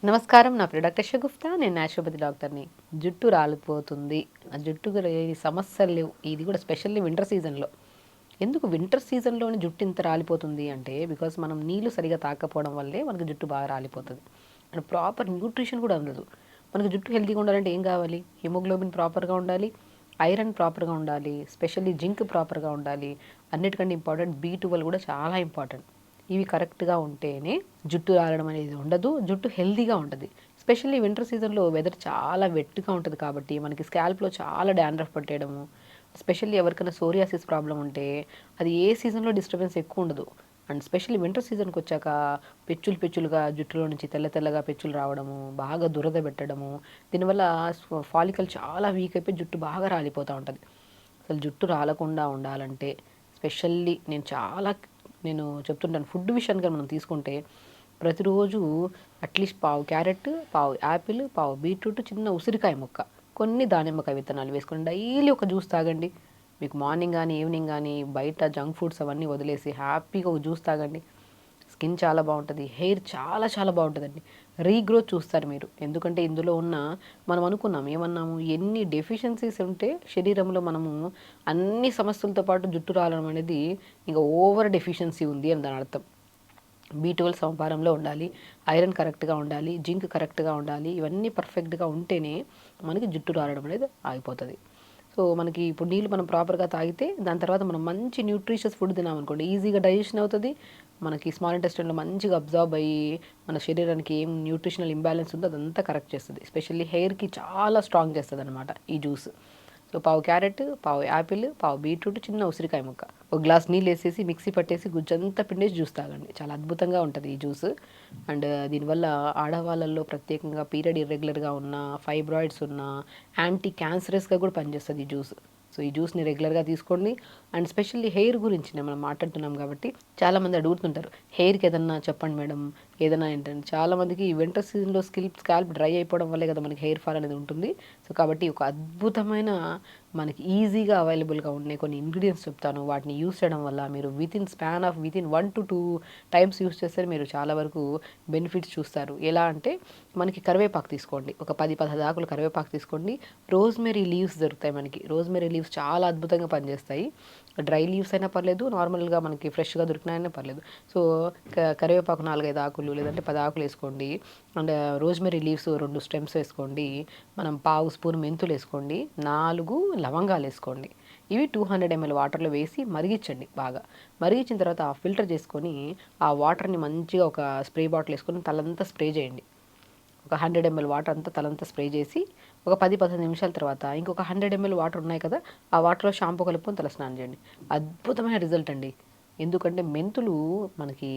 నమస్కారం. నా పేరు డాక్టర్ షగుఫ్తా. నేను న్యాచురోపతి డాక్టర్‌ని. జుట్టు రాలిపోతుంది. ఆ జుట్టుకి లేని సమస్యలు లేవు. ఇది కూడా స్పెషల్లీ వింటర్ సీజన్‌లో. ఎందుకు వింటర్ సీజన్‌లోనే జుట్టు ఇంత రాలిపోతుంది అంటే, బికాజ్ మనం నీళ్లు సరిగ్గా తాగకపోవడం వల్లే మనకు జుట్టు బాగా రాలిపోతది. అండ్ ప్రాపర్ న్యూట్రిషన్ కూడా అందదు. మనకు జుట్టు హెల్తీగా ఉండాలంటే ఏం కావాలి? హిమోగ్లోబిన్ ప్రాపర్‌గా ఉండాలి. ఐరన్ ప్రాపర్‌గా ఉండాలి. స్పెషల్లీ జింక్ ప్రాపర్‌గా ఉండాలి. అన్నిటికంటే ఇంపార్టెంట్ బి12 కూడా చాలా ఇంపార్టెంట్. ఇవి కరెక్ట్‌గా ఉంటేనే జుట్టు రాలడం అనేది ఉండదు. జుట్టు హెల్తీగా ఉంటది. స్పెషల్లీ వింటర్ సీజన్‌లో వెదర్ చాలా వెట్‌గా ఉంటది కాబట్టి మనకి స్కాల్ప్‌లో చాలా డాండ్రఫ్ పట్టేయడము, స్పెషల్లీ ఎవరికైనా సోరియాసిస్ ప్రాబ్లమ్ ఉంటే అది ఏ సీజన్‌లో డిస్టర్బెన్స్ ఎక్కువ ఉండదు. అండ్ స్పెషల్లీ వింటర్ సీజన్‌కొచ్చాక పెచ్చులు పెచ్చులుగా జుట్టులో నుంచి తెల్ల తెల్లగా పెచ్చులు రావడము, బాగా దురద పెట్టడము, దీనివల్ల ఫాలికల్ చాలా వీక్ అయిపోయి జుట్టు బాగా రాలిపోతా ఉంటది. అసలు జుట్టు రాలకుండా ఉండాలంటే స్పెషల్లీ నేను చెప్తుంటాను. ఫుడ్ విషయానికి మనం తీసుకుంటే ప్రతిరోజు అట్లీస్ట్ పావు క్యారెట్, పావు యాపిల్, పావు బీట్రూట్, చిన్న ఉసిరికాయ ముక్క, కొన్ని దానిమ్మకాయ విత్తనాలు వేసుకొని డైలీ ఒక జ్యూస్ తాగండి. మీకు మార్నింగ్ కానీ ఈవినింగ్ కానీ బయట జంక్ ఫుడ్స్ అవన్నీ వదిలేసి హ్యాపీగా ఒక జ్యూస్ తాగండి. స్కిన్ చాలా బాగుంటుంది. హెయిర్ చాలా చాలా బాగుంటుందండి. రీగ్రోత్ చూస్తారు మీరు. ఎందుకంటే ఇందులో ఉన్న మనం అనుకున్నాం ఏమన్నాము, ఎన్ని డెఫిషియన్సీస్ ఉంటే శరీరంలో మనము అన్ని సమస్యలతో పాటు జుట్టు రాలడం అనేది ఇంకా ఓవర్ డెఫిషియన్సీ ఉంది అని దాని అర్థం. బి12 సమపారంలో ఉండాలి. ఐరన్ కరెక్ట్‌గా ఉండాలి. జింక్ కరెక్ట్‌గా ఉండాలి. ఇవన్నీ పర్ఫెక్ట్‌గా ఉంటేనే మనకి జుట్టు రాలడం అనేది ఆగిపోతది. సో, మనకి ఇప్పుడు నీళ్ళు మనం ప్రాపర్‌గా తాగితే దాని తర్వాత మనం మంచి న్యూట్రిషియస్ ఫుడ్ తిన్నామనుకోండి ఈజీగా డైజెషన్ అవుతది. మనకి స్మాల్ ఇంటెస్టైన్‌లో మంచిగా అబ్జార్బ్ అయ్యి మన శరీరానికి ఏం న్యూట్రిషనల్ ఇంబాలెన్స్ ఉందో అదంతా కరెక్ట్ చేస్తది. ఎస్పెషల్లీ హెయిర్‌కి చాలా స్ట్రాంగ్ చేస్తదనమాట ఈ జ్యూస్. సో, పావు క్యారెట్, పావు యాపిల్, పావు బీట్రూట్, చిన్న ఉసిరికాయ ముక్క, ఒక గ్లాస్ నీళ్ళేసేసి మిక్సీ పట్టేసి గుజ్జంతా పిండేసి జ్యూస్ తాగండి. చాలా అద్భుతంగా ఉంటది ఈ జ్యూస్. అండ్ దీనివల్ల ఆడవాళ్ళలో ప్రత్యేకంగా పీరియడ్ ఇర్రెగ్యులర్‌గా ఉన్న, ఫైబ్రాయిడ్స్ ఉన్న, యాంటీ క్యాన్సరస్‌గా కూడా పనిచేస్తది ఈ జ్యూస్. సో, ఈ జ్యూస్‌ని రెగ్యులర్‌గా తీసుకోండి. అండ్ స్పెషల్లీ హెయిర్ గురించి మనం మాట్లాడుతున్నాం కాబట్టి చాలామంది అడుగుతుంటారు. హెయిర్‌కి ఏదన్నా చెప్పండి మేడం, ఏదైనా ఏంటంటే చాలామందికి ఈ వింటర్ సీజన్‌లో స్కాల్ప్ డ్రై అయిపోవడం వల్లే కదా మనకి హెయిర్ ఫాల్ అనేది ఉంటుంది. సో, కాబట్టి ఒక అద్భుతమైన మనకి ఈజీగా అవైలబుల్‌గా ఉండే కొన్ని ఇంగ్రీడియెంట్స్ చెప్తాను. వాటిని యూజ్ చేయడం వల్ల మీరు వితిన్ 1-2 టైమ్స్ యూజ్ చేస్తే మీరు చాలా వరకు బెనిఫిట్స్ చూస్తారు. ఎలా అంటే మనకి కరివేపాకు తీసుకోండి. ఒక 10, 15 ఆకులు కరివేపాకు తీసుకోండి. రోజ్‌మెరీ లీవ్స్ దొరుకుతాయి మనకి. రోజ్‌మెరీ లీవ్స్ చాలా అద్భుతంగా పనిచేస్తాయి. డ్రై లీవ్స్ అయినా పర్లేదు, నార్మల్‌గా మనకి ఫ్రెష్‌గా దొరికినా పర్లేదు. సో, కరివేపాకు 4, 5 ఆకులు లేదంటే 10 ఆకులు ఏసుకోండి. అండ్ రోజ్‌మెరీ లీవ్స్ 2 స్టెమ్స్ వేసుకోండి. మనం పావు స్పూన్ మెంతులేసుకోండి. 4 లవంగాలేసుకోండి. ఇవి 200 ఎంఎల్ వాటర్‌లో వేసి మరిగిచ్చండి బాగా. మరిగిచ్చిన తర్వాత ఫిల్టర్ చేసుకొని, ఆ వాటర్‌ని మంచిగా ఒక స్ప్రే బాటిల్ ఏసుకొని తలంతా స్ప్రే చేయండి. ఒక 100 ఎంఎల్ వాటర్ అంతా తలంతా స్ప్రే చేసి, ఒక 10, 15 నిమిషాల తర్వాత ఇంకొక 100 ఎంఎల్ వాటర్ ఉన్నాయి కదా! ఆ వాటర్‌లో షాంపూ కలుపుకొని తలస్నానం చేయండి. అద్భుతమైన రిజల్ట్ అండి. ఎందుకంటే మెంతులు మనకి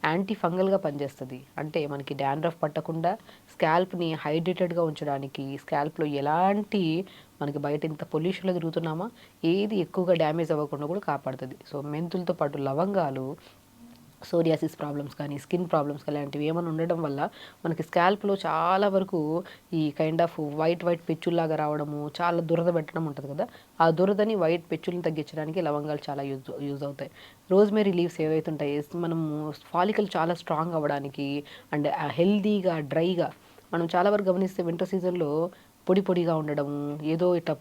యాంటీ ఫంగల్‌గా పనిచేస్తది. అంటే మనకి డాండ్రఫ్ పట్టకుండా, స్కాల్ప్‌ని హైడ్రేటెడ్‌గా ఉంచడానికి, స్కాల్ప్‌లో ఎలాంటి మనకి బయట ఇంత పొల్యూషన్‌లో తిరుగుతున్నామా, ఏది ఎక్కువగా డ్యామేజ్ అవ్వకుండా కూడా కాపాడుతది. సో, మెంతులతో పాటు లవంగాలు సోరియాసిస్ ప్రాబ్లమ్స్ కానీ, స్కిన్ ప్రాబ్లమ్స్ అలాంటివి ఏమైనా ఉండడం వల్ల మనకి స్కాల్ప్‌లో చాలా వరకు ఈ కైండ్ ఆఫ్ వైట్ పెచ్చుల్లాగా రావడము, చాలా దురద పెట్టడం ఉంటది కదా! ఆ దురదని వైట్ పెచ్చుల్ని తగ్గించడానికి లవంగాలు చాలా యూజ్ అవుతాయి. రోజ్‌మెరీ లీవ్స్ ఏవైతే ఉంటాయో మనము ఫాలికల్ చాలా స్ట్రాంగ్ అవ్వడానికి అండ్ హెల్తీగా, డ్రైగా మనం చాలా వరకు గమనిస్తే వింటర్ సీజన్‌లో పొడి పొడిగా ఉండడము, ఏదో ఇట్లా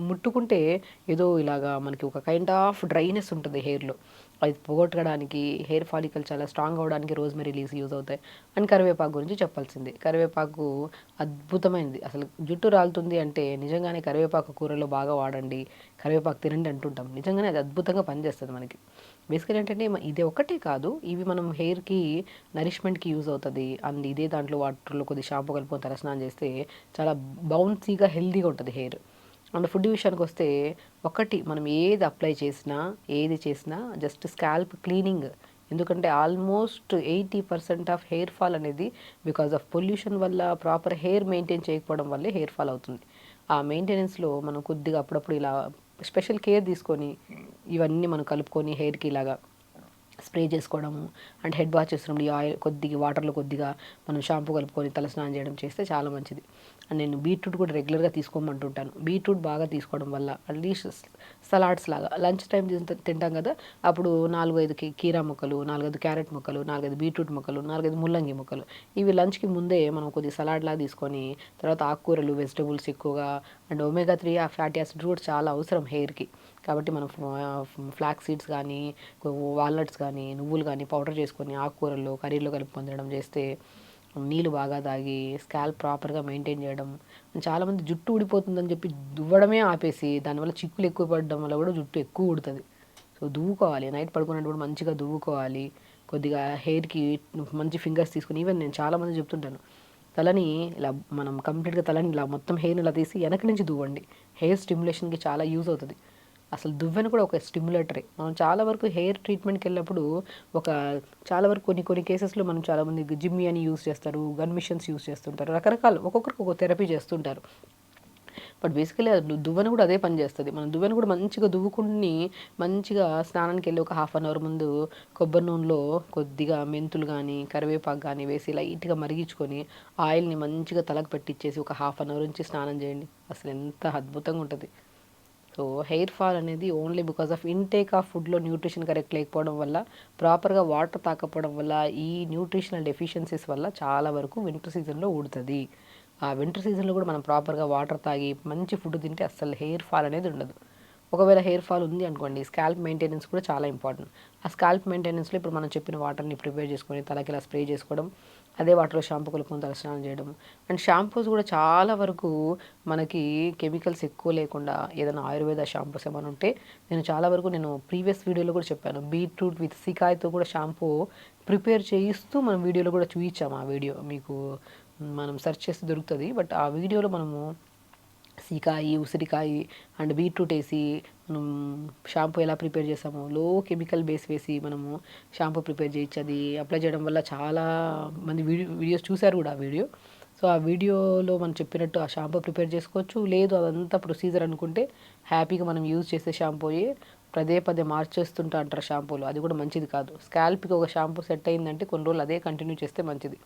ముట్టుకుంటే ఏదో ఇలాగా మనకి ఒక కైండ్ ఆఫ్ డ్రైనెస్ ఉంటది హెయిర్‌లో. అది పోగొట్టడానికి, హెయిర్ ఫాలికల్ చాలా స్ట్రాంగ్ అవ్వడానికి రోజ్‌మెరీ లీవ్స్ యూజ్ అవుతాయి. అండ్ కరివేపాకు గురించి చెప్పాల్సిందే. కరివేపాకు అద్భుతమైనది. అసలు జుట్టు రాలుతుంది అంటే నిజంగానే కరివేపాకు కూరలో బాగా వాడండి. కరివేపాకు తినండి అంటుంటాం. నిజంగానే అది అద్భుతంగా పనిచేస్తది మనకి. బేసికల్లీ ఏంటంటే ఇది ఒక్కటే కాదు. ఇవి మనం హెయిర్‌కి నరిష్మెంట్‌కి యూజ్ అవుతది. అండ్ ఇదే దాంట్లో వాటర్‌లో కొద్దిగా షాంపూ కలుపుకొని తలస్నానం చేస్తే చాలా బౌన్సీగా, హెల్తీగా ఉంటది హెయిర్. అండ్ ఫుడ్ విషయానికొస్తే ఒకటి మనం ఏది చేసినా జస్ట్ స్కాల్ప్ క్లీనింగ్. ఎందుకంటే ఆల్మోస్ట్ 80% ఆఫ్ హెయిర్ ఫాల్ అనేది బికాజ్ ఆఫ్ పొల్యూషన్ వల్ల, ప్రాపర్ హెయిర్ మెయింటైన్ చేయకపోవడం వల్లే హెయిర్ ఫాల్ అవుతుంది. ఆ మెయింటెనెన్స్‌లో మనం కొద్దిగా అప్పుడప్పుడు ఇలా స్పెషల్ కేర్ తీసుకొని, ఇవన్నీ మనం కలుపుకొని హెయిర్‌కి ఇలాగా స్ప్రే చేసుకోవడము. అండ్ హెడ్ వాష్ చేస్తున్నప్పుడు ఈ ఆయిల్ కొద్దిగా వాటర్లో కొద్దిగా మనం షాంపూ కలుపుకొని తల స్నానం చేయడం చేస్తే చాలా మంచిది. అండ్ నేను బీట్రూట్ కూడా రెగ్యులర్గా తీసుకోమంటుంటాను. బీట్రూట్ బాగా తీసుకోవడం వల్ల అట్లీస్ట్ సలాడ్స్ లాగా లంచ్ టైం తింటాం కదా, అప్పుడు 4-5 కీరా ముక్కలు, 4-5 క్యారెట్ ముక్కలు, 4-5 బీట్రూట్ ముక్కలు, 4-5 ముల్లంగి ముక్కలు, ఇవి లంచ్కి ముందే మనం కొద్దిగా సలాడ్ లాగా తీసుకొని తర్వాత ఆకుకూరలు, వెజిటబుల్స్ ఎక్కువగా, అండ్ ఒమేగా 3 ఆ ఫ్యాటీ యాసిడ్ కూడా చాలా అవసరం హెయిర్కి. కాబట్టి మనం ఫ్లాక్ సీడ్స్ కానీ, వాల్నట్స్ కానీ, నువ్వులు కానీ పౌడర్ చేసుకొని ఆకుకూరల్లో కర్రీలో కలుపుకొని తినడం చేస్తే, నీళ్ళు బాగా తాగి స్కాల్ప్ ప్రాపర్గా మెయింటైన్ చేయడం. చాలామంది జుట్టు ఊడిపోతుందని చెప్పి దువ్వడమే ఆపేసి దానివల్ల చిక్కులు ఎక్కువ పడడం వల్ల కూడా జుట్టు ఎక్కువ ఊడుతుంది. సో దువ్వుకోవాలి, నైట్ పడుకున్నప్పుడు మంచిగా దువ్వుకోవాలి. కొద్దిగా హెయిర్కి మంచి ఫింగర్స్ తీసుకుని, ఈవెన్ నేను చాలామంది చెప్తుంటాను, తలని ఇలా మనం కంప్లీట్గా తలని ఇలా మొత్తం హెయిర్ని ఇలా తీసి వెనక నుంచి దువ్వండి. హెయిర్ స్టిమ్యులేషన్కి చాలా యూజ్ అవుతుంది. అసలు దువ్వెన కూడా ఒక స్టిమ్యులేటరే. మనం చాలా వరకు హెయిర్ ట్రీట్మెంట్కి వెళ్ళినప్పుడు ఒక చాలా వరకు కొన్ని కేసెస్లో మనం చాలామంది జిమ్మి అని యూజ్ చేస్తారు, గన్ మిషన్స్ యూజ్ చేస్తుంటారు, రకరకాలు ఒక్కొక్కరికి ఒక థెరపీ చేస్తుంటారు. బట్ బేసికలీ దువ్వెన కూడా అదే పని చేస్తుంది. మనం దువ్వెన కూడా మంచిగా దువ్వుకుని మంచిగా స్నానానికి వెళ్ళి ఒక హాఫ్ అన్ అవర్ ముందు కొబ్బరి నూనెలో కొద్దిగా మెంతులు కానీ కరివేపాకు కానీ వేసి లైట్గా మరిగించుకొని ఆయిల్ని మంచిగా తలకు పెట్టించేసి ఒక హాఫ్ అన్ అవర్ నుంచి స్నానం చేయండి. అసలు ఎంత అద్భుతంగా ఉంటుంది. సో హెయిర్ ఫాల్ అనేది only because of intake of ఫుడ్లో న్యూట్రిషన్ కరెక్ట్ లేకపోవడం వల్ల, ప్రాపర్గా వాటర్ తాకపోవడం వల్ల, ఈ న్యూట్రిషనల్ డెఫిషియన్సీస్ వల్ల చాలా వరకు వింటర్ సీజన్లో ఊడుతుంది. ఆ వింటర్ సీజన్లో కూడా మనం ప్రాపర్గా వాటర్ తాగి మంచి ఫుడ్ తింటే అస్సలు హెయిర్ ఫాల్ అనేది ఉండదు. ఒకవేళ హెయిర్ ఫాల్ ఉంది అనుకోండి, స్కాల్ప్ మెయింటెనెన్స్ కూడా చాలా ఇంపార్టెంట్. ఆ స్కాల్ప్ మెయింటెనెన్స్లో ఇప్పుడు మనం చెప్పిన వాటర్ని ప్రిపేర్ చేసుకొని తలకి ఇలా స్ప్రే చేసుకోవడం, అదే వాటర్లో షాంపూ కలుపుకొని తల స్నానం చేయడం. అండ్ షాంపూస్ కూడా చాలా వరకు మనకి కెమికల్స్ ఎక్కువ లేకుండా ఏదైనా ఆయుర్వేద షాంపూస్ ఏమైనా ఉంటే, నేను ప్రీవియస్ వీడియోలో కూడా చెప్పాను, బీట్రూట్ విత్ సికాయ్తో కూడా షాంపూ ప్రిపేర్ చేయిస్తూ మనం వీడియోలో కూడా చూపించాము. ఆ వీడియో మీకు మనం సెర్చ్ చేస్తే దొరుకుతుంది. బట్ ఆ వీడియోలో మనము సీకాయి, ఉసిరికాయి అండ్ బీట్రూట్ వేసి మనం షాంపూ ఎలా ప్రిపేర్ చేసామో, లో కెమికల్ బేస్ వేసి మనము షాంపూ ప్రిపేర్ చేయొచ్చు. అది అప్లై చేయడం వల్ల చాలా మంది వీడియోస్ చూశారు కూడా ఆ వీడియో. సో ఆ వీడియోలో మనం చెప్పినట్టు ఆ షాంపూ ప్రిపేర్ చేసుకోవచ్చు. లేదు అదంతా ప్రొసీజర్ అనుకుంటే హ్యాపీగా మనం యూజ్ చేసే షాంపూయే పదే మార్చేస్తుంటా అంటారు షాంపూలు. అది కూడా మంచిది కాదు. స్కాల్ప్కి ఒక షాంపూ సెట్ అయిందంటే కొన్ని రోజులు అదే కంటిన్యూ చేస్తే మంచిది.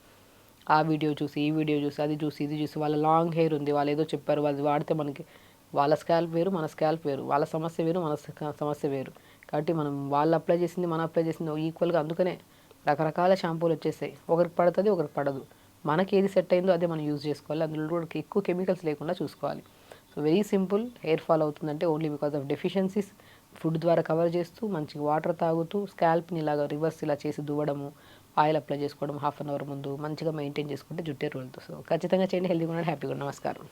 ఆ వీడియో చూసి, ఈ వీడియో చూసి, అది చూసి, ఇది చూసి, వాళ్ళ లాంగ్ హెయిర్ ఉంది, వాళ్ళు ఏదో చెప్పారు, వాళ్ళు వాడితే మనకి వాళ్ళ స్కాల్ప్ వేరు, మన స్కాల్ప్ వేరు, వాళ్ళ సమస్య వేరు, మన సమస్య వేరు. కాబట్టి మనం వాళ్ళు అప్లై చేసింది, మనం అప్లై చేసింది ఈక్వల్గా. అందుకనే రకరకాల షాంపూలు వచ్చేసాయి. ఒకరికి పడుతుంది, ఒకరికి పడదు. మనకి ఏది సెట్ అయిందో అదే మనం యూజ్ చేసుకోవాలి. అందులో కూడా ఎక్కువ కెమికల్స్ లేకుండా చూసుకోవాలి. So very simple. Hair fall అవుతుందంటే only because of deficiencies. Food ద్వారా కవర్ చేస్తూ మంచిగా వాటర్ తాగుతూ స్కాల్ప్ని ఇలాగా రివర్స్ ఇలా చేసి దువ్వడము, ఆయిల్ అప్లై చేసుకోవడం హాఫ్ అన్ అవర్ ముందు మంచిగా మెయింటైన్ చేసుకుంటే జుట్టే రోజుతో. సో ఖచ్చితంగా చేయండి. హెల్తీగా ఉండండి, హ్యాపీగా ఉండండి. నమస్కారం.